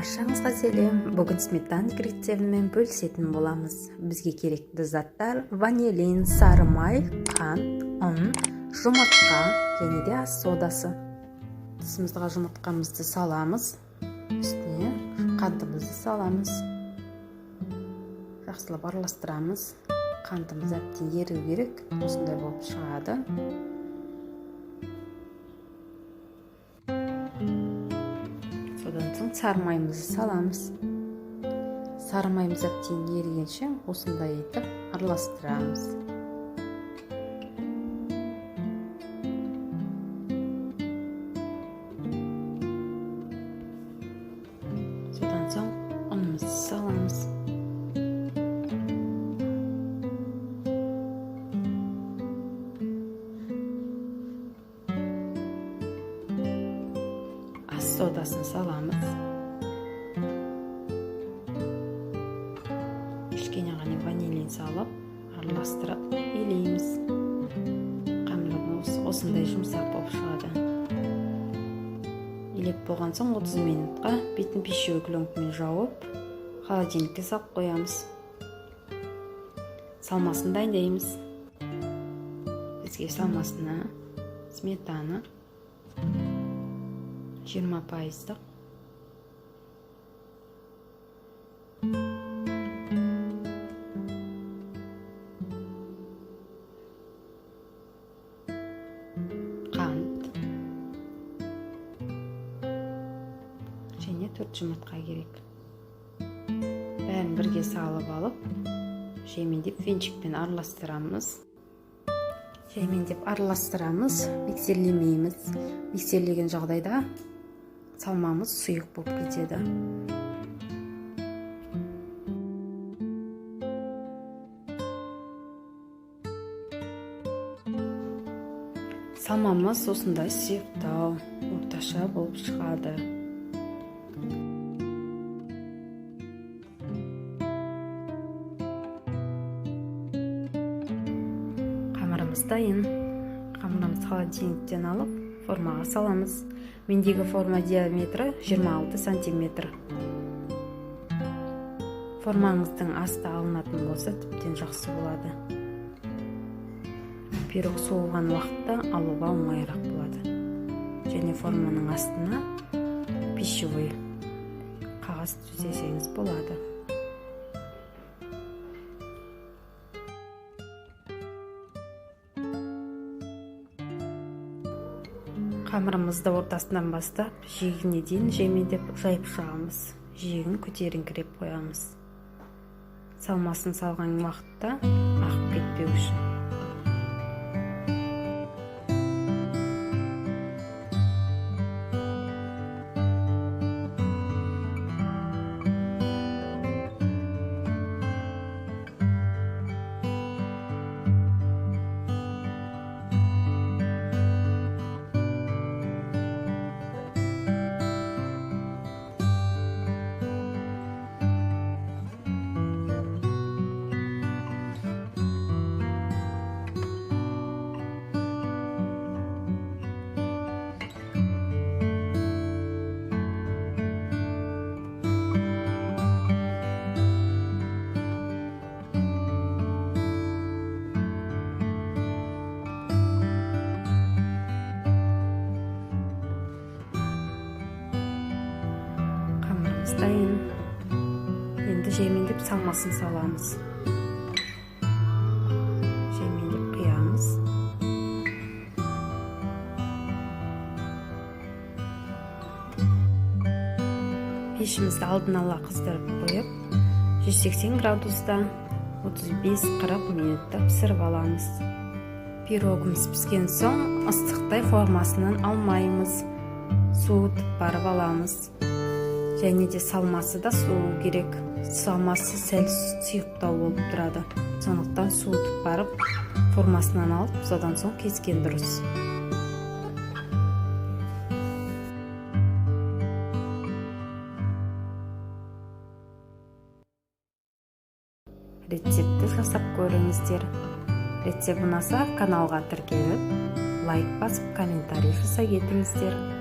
Баршаңызға сәлем. Бүгін сметаник рецептімен бөлісетін боламыз. Бізге керекті заттар: ванилин, сары май, қант, ұн, жұмыртқа және де ас содасы. Тісімізге жұмыртқамызды саламыз, үстіне қантымызды саламыз, жақсылап араластырамыз. Қантымыз әбден еру керек, осындай болып шығады. Содан соң сары майымызды саламыз. Сары майымыз әбден ерігенше осындай етіп араластырамыз. Содан соң ұнымызды саламыз. Ас содасын саламыз. Кішкене ғана ванилин салып, араластырып илейміз. Қамырымыз осындай жұмсақ болып шығады. Илеп болған соң 30 минутқа бетін пищевой пленкамен жауып, холодильникке салып қоямыз. Салмасын дайындаймыз. Бізге салмасына сметана 20%. Қант және 4 жұмыртқа керек. Бәрін бірге салып алып, жемендеп венчикпен араластырамыз. Миксерлемейміз. Миксерлеген жағдайда салмамыз сұйық болып кетеді. Салмамыз осындай сұйықтау, орташа болып шығады. Қамырымыз дайын. Қамырымыз холодильниктен алып, формаға саламыз. Мендегі форма диаметрі 26 сантиметр. Формаңыздың асты алынатын болса, тіптен жақсы болады. Пирог соғылған уақытта алуға оңайырақ болады. Және форманың астына пищевой қағаз төсесеңіз болады. Қамырымызды ортасынан бастап, жиегіне дейін жемендеп жайып шығамыз. Жиегін көтеріңкіреп қоямыз. Салмасын салған уақытта ағып кетпеу үшін. Дайын. Енді жемендеп салмасын саламыз. Жемендеп қиямыз. Пешімізді алдын ала қыздырып қойып, 180 градуста 35-40 минутта пісіріп аламыз. Пирогымыз піскен соң ыстықтай формасынан алмаймыз. Суытып барып аламыз. Және де салмасы да суы керек. Салмасы сәл сұйықтау болып тұрады. Сондықтан суытып барып, формасынан алып, содан соң кескен дұрыс. Рецепті жасап көріңіздер. Рецепт ұнаса каналға тіркеліп, лайк басып, комментарий жасай кетіңіздер.